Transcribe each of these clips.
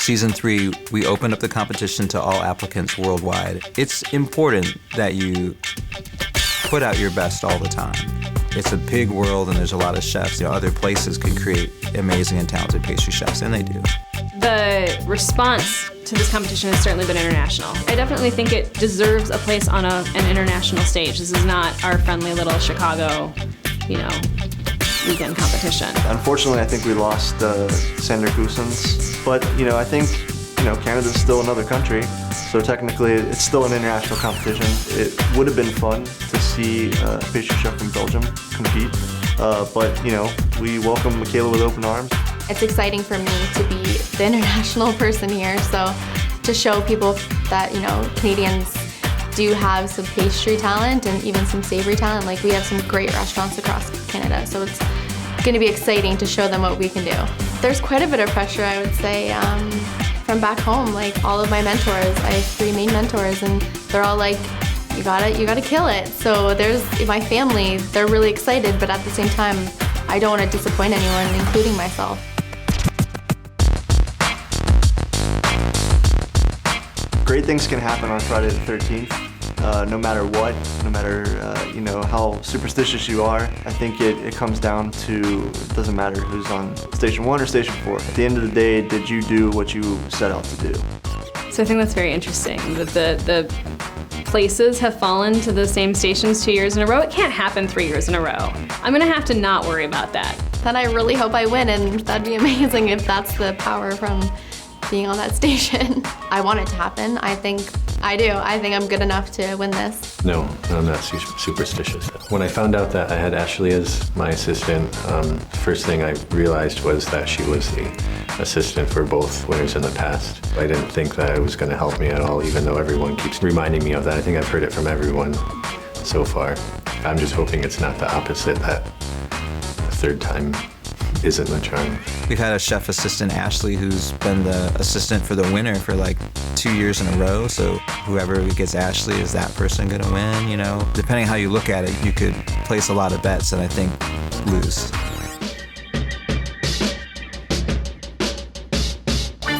Season 3, we opened up the competition to all applicants worldwide. It's important that you put out your best all the time. It's a big world and there's a lot of chefs. Other places can create amazing and talented pastry chefs, and they do. The response to this competition has certainly been international. I definitely think it deserves a place on an international stage. This is not our friendly little Chicago, weekend competition. Unfortunately, I think we lost Sander Goossens, but I think Canada's still another country, so technically it's still an international competition. It would have been fun to see a pastry chef from Belgium compete, but we welcome Michaela with open arms. It's exciting for me to be the international person here, so to show people that Canadians do have some pastry talent and even some savory talent. Like, we have some great restaurants across Canada, so it's going to be exciting to show them what we can do. There's quite a bit of pressure, I would say, from back home. Like, all of my mentors, I have 3 main mentors, and they're all like, you gotta kill it. So there's my family, they're really excited, but at the same time, I don't want to disappoint anyone, including myself. Great things can happen on Friday the 13th, no matter what, no matter how superstitious you are. I think it comes down to, it doesn't matter who's on station 1 or station 4. At the end of the day, did you do what you set out to do? So I think that's very interesting, that the places have fallen to the same stations 2 years in a row. It can't happen 3 years in a row. I'm gonna have to not worry about that. Then I really hope I win, and that'd be amazing if that's the power from being on that station. I want it to happen. I think I do. I think I'm good enough to win this. No, I'm not superstitious. When I found out that I had Ashley as my assistant, first thing I realized was that she was the assistant for both winners in the past. I didn't think that it was going to help me at all, even though everyone keeps reminding me of that. I think I've heard it from everyone so far. I'm just hoping it's not the opposite, that the third time isn't the charm. We've had a chef assistant, Ashley, who's been the assistant for the winner for like 2 years in a row. So whoever gets Ashley, is that person gonna win? Depending how you look at it, you could place a lot of bets and I think lose.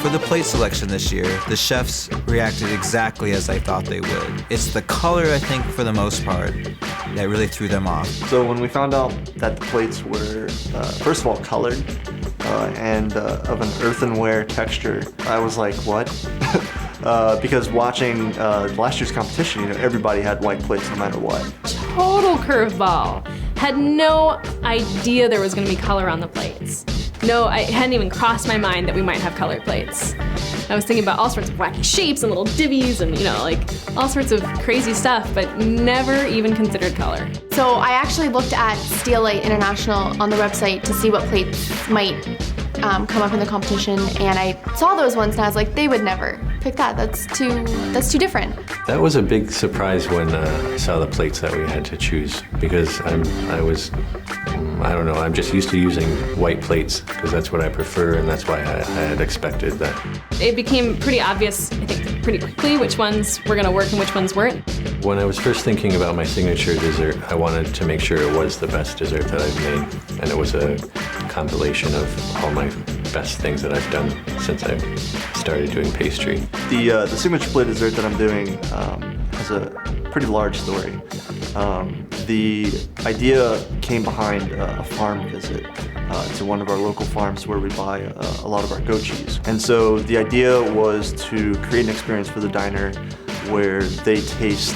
For the plate selection this year, the chefs reacted exactly as I thought they would. It's the color, I think, for the most part, that really threw them off. So when we found out that the plates were, first of all, colored and of an earthenware texture, I was like, what? Because watching last year's competition, everybody had white plates no matter what. Total curveball. Had no idea there was gonna be color on the plates. No, it hadn't even crossed my mind that we might have colored plates. I was thinking about all sorts of wacky shapes and little divvies and all sorts of crazy stuff, but never even considered color. So I actually looked at Steel Light International on the website to see what plates might come up in the competition, and I saw those ones and I was like, they would never pick that. That's too different. That was a big surprise when I saw the plates that we had to choose, because I'm just used to using white plates because that's what I prefer, and that's why I had expected that. It became pretty obvious, I think, pretty quickly which ones were gonna work and which ones weren't. When I was first thinking about my signature dessert, I wanted to make sure it was the best dessert that I've made, and it was a compilation of all my best things that I've done since I started doing pastry. The signature plate dessert that I'm doing has a pretty large story. The idea came behind a farm visit to one of our local farms where we buy a lot of our goat cheese. And so the idea was to create an experience for the diner where they taste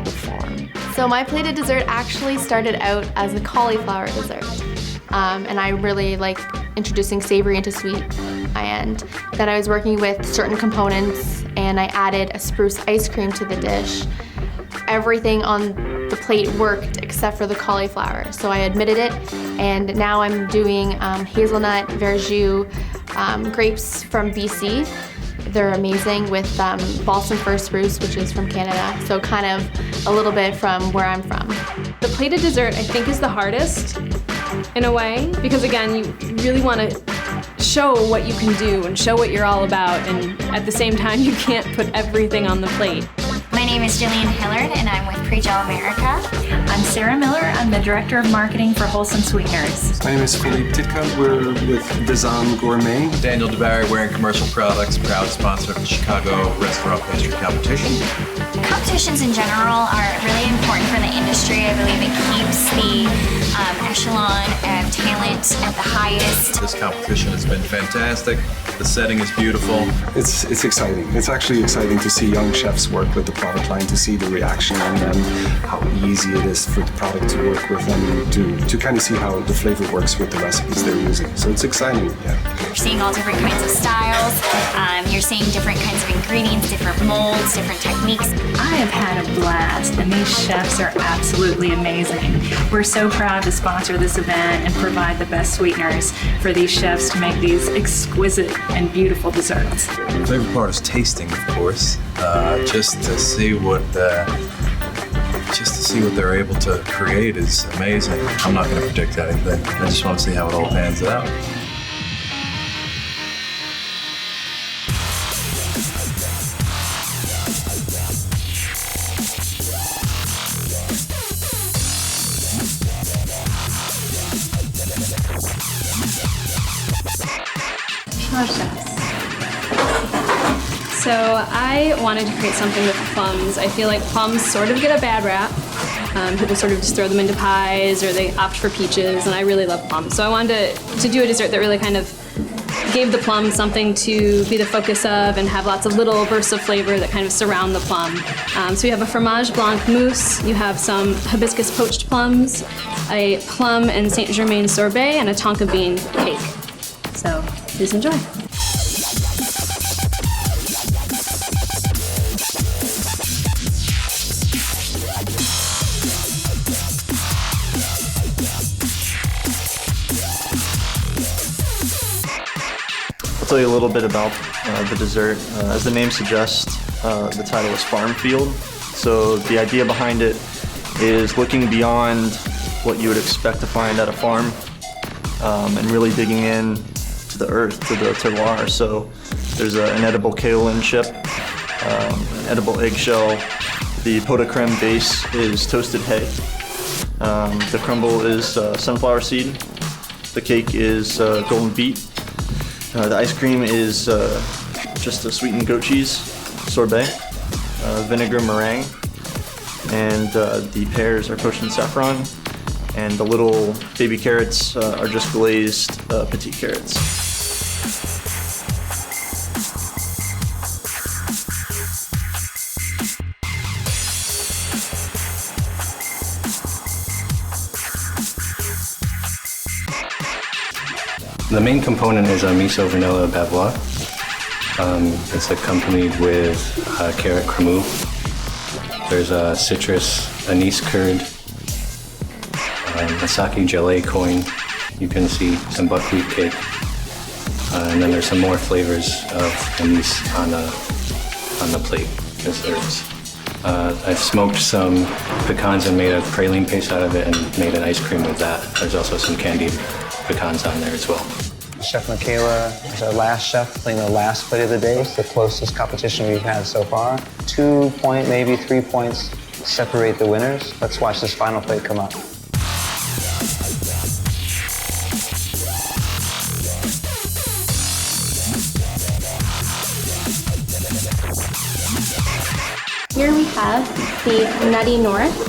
the farm. So my plated dessert actually started out as a cauliflower dessert. And I really like introducing savory into sweet. And then I was working with certain components, and I added a spruce ice cream to the dish. Everything on the plate worked except for the cauliflower, so I admitted it, and now I'm doing hazelnut, verjus, grapes from BC. They're amazing, with balsam fir spruce, which is from Canada, so kind of a little bit from where I'm from. The plated dessert, I think, is the hardest in a way, because again, you really want to show what you can do and show what you're all about, and at the same time, you can't put everything on the plate. My name is Jillian Hillard, and I'm with Pre-Gel America. I'm Sarah Miller. I'm the Director of Marketing for Wholesome Sweeteners. My name is Philippe Titka. We're with Dezan Gourmet. Daniel DeBarry, wearing commercial products, proud sponsor of the Chicago Restaurant Pastry Competition. Competitions in general are really important for the industry. I believe it keeps the echelon of talent at the highest. This competition has been fantastic. The setting is beautiful. It's exciting. It's actually exciting to see young chefs work with the product line, to see the reaction and how easy it is for the product to work with, and to kind of see how the flavor works with the recipes they're using. So it's exciting, yeah. You're seeing all different kinds of styles. You're seeing different kinds of ingredients, different molds, different techniques. I have had a blast, and these chefs are absolutely amazing. We're so proud to sponsor this event and provide the best sweeteners for these chefs to make these exquisite and beautiful desserts. The favorite part is tasting, of course, just to see what they're able to create is amazing. I'm not going to predict anything. I just want to see how it all pans out. So I wanted to create something with plums. I feel like plums sort of get a bad rap. People sort of just throw them into pies, or they opt for peaches, and I really love plums. So I wanted to do a dessert that really kind of gave the plum something to be the focus of and have lots of little bursts of flavor that kind of surround the plum. So you have a fromage blanc mousse, you have some hibiscus poached plums, a plum and Saint Germain sorbet, and a tonka bean cake. So please enjoy. I'll tell you a little bit about the dessert. As the name suggests, the title is Farm Field. So the idea behind it is looking beyond what you would expect to find at a farm and really digging in to the earth, to the terroir. So there's an edible kaolin chip, an edible eggshell. The pot de creme base is toasted hay. The crumble is sunflower seed. The cake is golden beet. The ice cream is just a sweetened goat cheese sorbet, vinegar meringue, and the pears are poached in saffron, and the little baby carrots are just glazed petite carrots. The main component is a miso vanilla bavois. It's accompanied with carrot cremous. There's a citrus anise curd, a sake gelée coin. You can see some buckwheat cake. And then there's some more flavors of anise on the plate as serves. I've smoked some pecans and made a praline paste out of it and made an ice cream with that. There's also some candied pecans on there as well. Chef Michaela is our last chef playing the last plate of the day. It's the closest competition we've had so far. 2 point, maybe 3 points separate the winners. Let's watch this final plate come up. Here we have the Nutty North.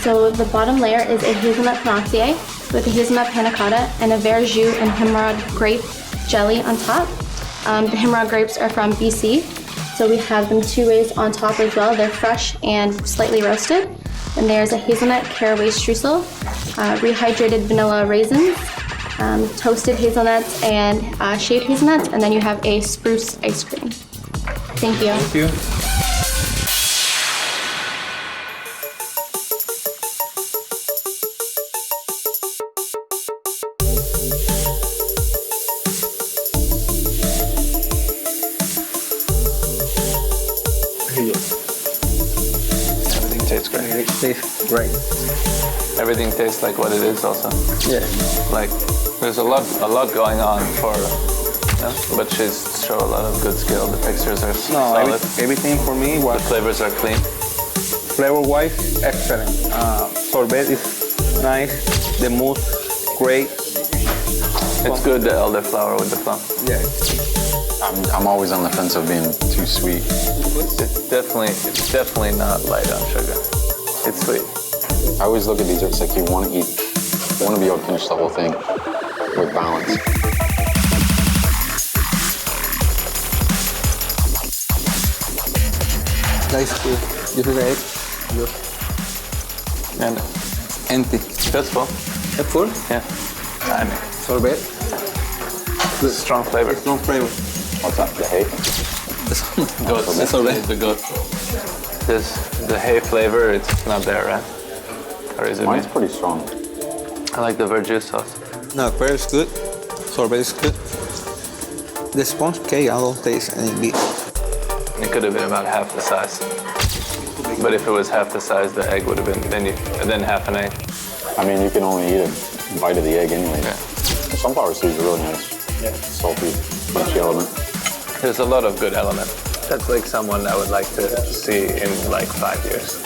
So the bottom layer is a hazelnut panache with a hazelnut panna cotta and a verjus and himrod grape jelly on top. The himrod grapes are from BC, so we have them 2 ways on top as well. They're fresh and slightly roasted. And there's a hazelnut caraway streusel, rehydrated vanilla raisins, toasted hazelnuts and shaved hazelnuts, and then you have a spruce ice cream. Thank you. Thank you. Everything tastes great. It tastes great. Everything tastes like what it is also. Yeah. Like there's a lot going on for but she's shown a lot of good skill. The textures are solid. Everything for me was the flavors are clean. flavor-wise, excellent. Sorbet is nice. The mousse, great. It's good, the elderflower with the plum. Yeah. I'm always on the fence of being too sweet. It's definitely not light on sugar. It's sweet. I always look at desserts like you want to be able to finish the whole thing with balance. That's good. This is egg. Good. And Empty. that's full. That's full? Yeah. Sorbet. Good. Strong flavor. Strong flavor. What's that? The hay? Goat. That's sorbet. The goat. The hay flavor, it's not there, right? Or is it? Mine's pretty strong. I like the verjuice sauce. No, pear is good. Sorbet is good. The sponge cake, I don't taste any big. It could have been about half the size. But if it was half the size, the egg would have been, then half an egg. I mean, you can only eat a bite of the egg anyway. Yeah. Sunflower seeds are really nice. Yeah. Salty, crunchy element. There's a lot of good element. That's like someone I would like to see in like 5 years.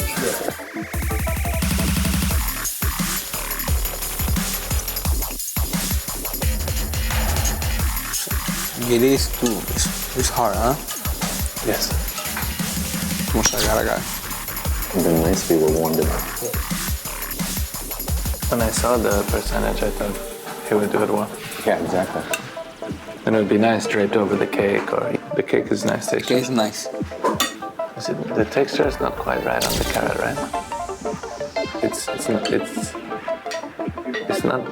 It is too. It's hard, huh? Yes. Vamos a agarrar acá. It'd been nice if you were warmed up. When I saw the percentage, I thought he would do it well. Yeah, exactly. And it would be nice draped over the cake, or the cake is nice texture. Okay, it's nice. The texture is not quite right on the carrot, right? It's not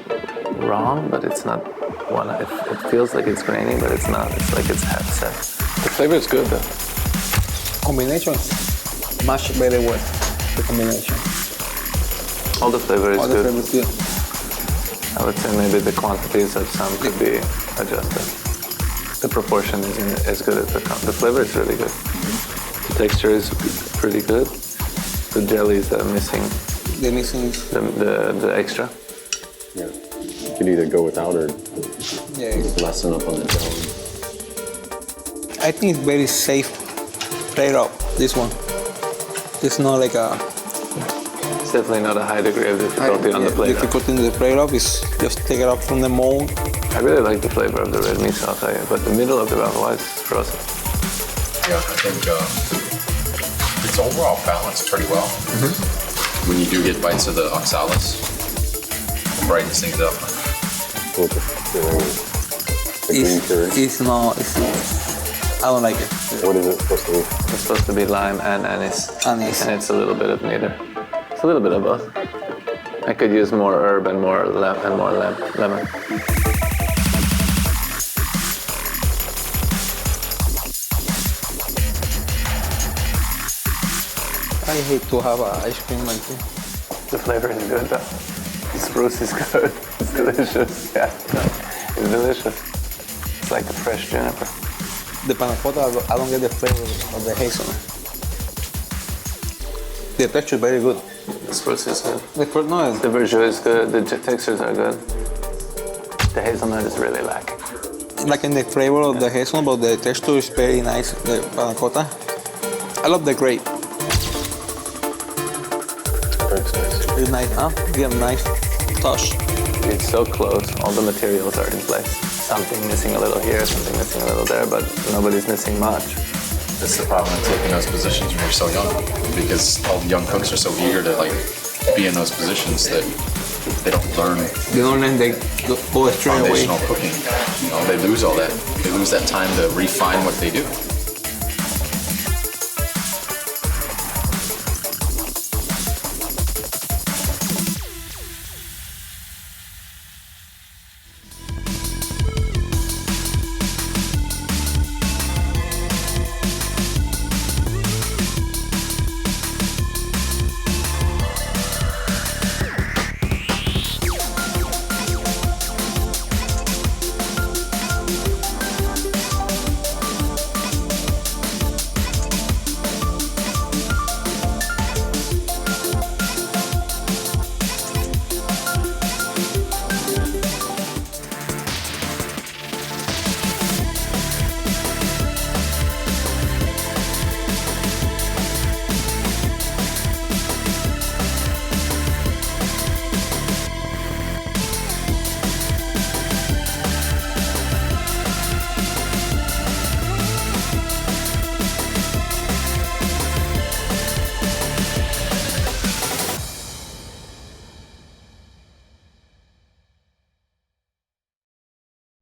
wrong, but it's not one. It feels like it's grainy, but it's not. It's like it's half set. The flavor is good though. Combination match very well. The combination. All the flavor is All the good. flavor is good. I would say maybe the quantities of some could be adjusted. The proportion isn't as good as the flavor is really good. The texture is pretty good. The jellies that are missing. The missing is the extra. Yeah. You could either go without or lessen up on the jelly. I think it's very safe plate up, this one. It's not like a... It's definitely not a high degree of difficulty on the plate. Difficulty in the plate up is just take it up from the mold. I really like the flavor of the red miso, I'll tell you, but the middle of the raviolis is frozen. Yeah, I think it's overall balanced pretty well. When you do get bites of the oxalis, it brightens things up. It's not... I don't like it. What is it supposed to be? It's supposed to be lime and anise. Anise. And it's a little bit of neither. It's a little bit of both. I could use more herb and more lemon. I hate to have ice cream like this. The flavor is good though. The spruce is good. It's delicious. Yeah, it's delicious. It's like a fresh juniper. The panna cotta, I don't get the flavor of the hazelnut. The texture is very good. The spruce is good. The verjus is good. The textures are good. The hazelnut is really lacking. Like in the flavor of the hazelnut, but the texture is very nice. The panna cotta. I love the grape. It's nice, huh? You have a nice touch. It's so close. All the materials are in place. Something missing a little here, something missing a little there, but nobody's missing much. That's the problem with taking those positions when you're so young, because all the young cooks are so eager to be in those positions that they don't learn. They don't learn. They go straight away. Foundational cooking. They lose all that. They lose that time to refine what they do.